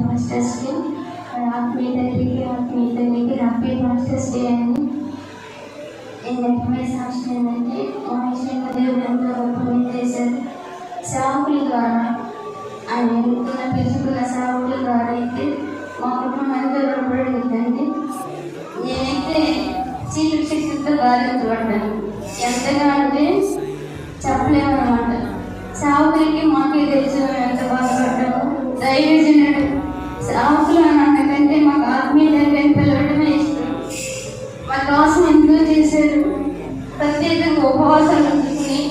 మాస్టర్స్కి ఆత్మీయ తల్లికి happy masters day అని నేను చెప్పే సాక్షి ఏంటంటే మా విషయంలో దేవుడు ఎంతో గొప్ప చేశారు. సేవకుల ద్వారా ఆయన ఎన్నుకున్న పిలుచుకున్న సేవకుల ద్వారా అయితే మా కుటుంబం ఎంతో రుణపడిందండి. నేనైతే చీకటి శక్తితో బాధించబడ్డాను. ఎంతగా అంటే చెప్పలేమన్నమాట. సేవకులకి మాకే తెలుసు ఎంత బాధపడ్డాము. దైవజనుడు సేవకులు అని అంతకంటే మాకు ఆత్మీయ తండ్రిని పిలవడమే ఇష్టం. మా కోసం ఎంతో చేశారు. ప్రత్యేకంగా ఉపవాసాలు ఉంచుకుని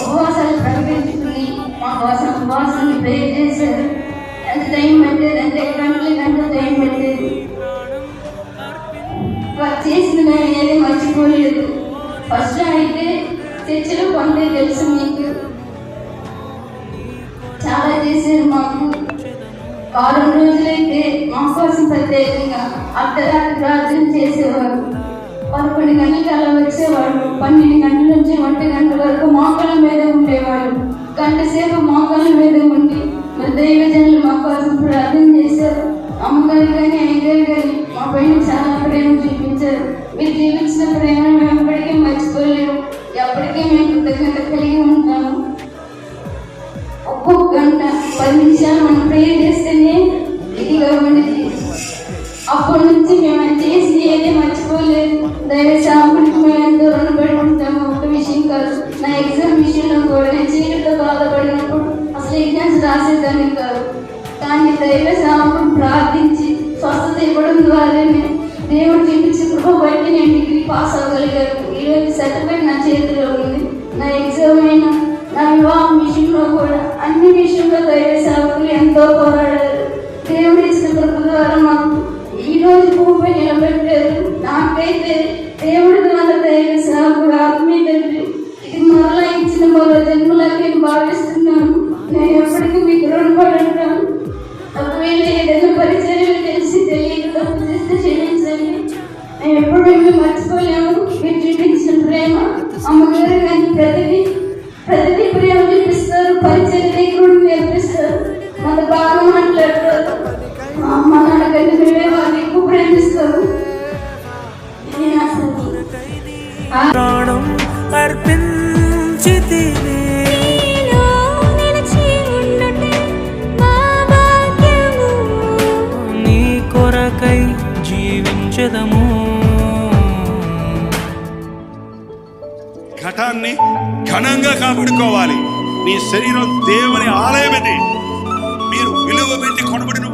ఉపవాసాలు ప్రకటించుకుని మా కోసం ఉపవాసాన్ని ప్రేర్ చేశారు. ఎంత టైం పట్టేది అంటే గంటలు టైం పట్టేది. వారు చేసిన మేము ఏది మర్చిపోలేదు. ఫస్ట్ అయితే చర్చలు పొందే తెలుసు మీకు చాలా చేశారు. మాకు వారం రోజులైతే మా కోసం ప్రత్యేకంగా అర్ధరాత్రి ప్రార్థన చేసేవారు. 11 గంటలకు అలా వచ్చేవాడు. 12 గంటల నుంచి 1 గంట వరకు మోకాళ్ళ మీద ఉండేవాడు. గంట సేపు మోకాళ్ళ మీద ఉండి మరి దైవజనులు మా కోసం ప్రార్థన చేశారు. అమ్మగారు కానీ అయ్యగారు కానీ మా పైన చాలా ప్రేమ చూపించారు. మీరు జీవించిన ప్రేమను మేము ఎప్పటికీ మర్చిపోలేము. ఎప్పటికీ మేము కృతజ్ఞత కలిగి ఉంటాము. ఒక్కొక్క గంట 10 నిమిషాలు మనం ప్రేయర్ చేస్తేనే ఇదిగా ఉండేది. అప్పటి నుంచి మేము చేసి ఏది మర్చిపోలేదు. దైవ సేవకుడికి మేము ఎంతో రుణపడి ఉంటాము. ఒక విషయం కాదు, నా ఎగ్జామ్ విషయంలో కూడా నేను చీకటితో బాధపడినప్పుడు అసలు ఎగ్జామ్స్ రాసేదాన్ని కాదు. కానీ దైవ సేవకుడు ప్రార్థించి స్వస్థత ఇవ్వడం ద్వారానే దేవుడు చూపించిన కృప బట్టి నేను డిగ్రీ పాస్ అవ్వగలిగాను. ఈరోజు సర్టిఫికేట్ నా చేతిలో ఉంది. నా ఎగ్జామ్ అయినా నా వివాహం విషయంలో కూడా అన్ని విషయంలో దైవ సేవకులు ఎంతో పోరాడారు. దేవుడు ఇచ్చిన కృప ద్వారా మాకు ఈ రోజు భూమిపై నిలబెట్టారు. నాకైతే దేవుడి ద్వారా దైవ సేవకుడు ఆత్మీయ తండ్రి ఇది మరలా ఇచ్చిన మరో జన్మలాగా నేను భావిస్తున్నాను. నేను ఎప్పటికీ మీకు రుణపడి ఉంటాను. ఒకవేళ ఏదైనా పరిచర్యలు తెలిసి తెలియక తప్పు చేస్తే క్షమించండి. మేము ఎప్పుడు మిమ్మల్ని మర్చిపోలేము. మీరు చూపించిన ప్రేమ అమ్మగారు కానీ ప్రతిదీ ప్రేమ చూపిస్తారు. పరిచర్య దగ్గర నేర్పిస్తారు. మన బాగా మాట్లాడతారు. మా అమ్మ నాన్న కంటే మేమే వాళ్ళు ఎక్కువ ప్రేమిస్తారు. నీ కొరకై జీవించదము. ఘటాన్ని ఘనంగా కాపాడుకోవాలి. నీ శరీరం దేవుని ఆలయం ఇది. మీరు విలువ పెట్టి కొనబడిన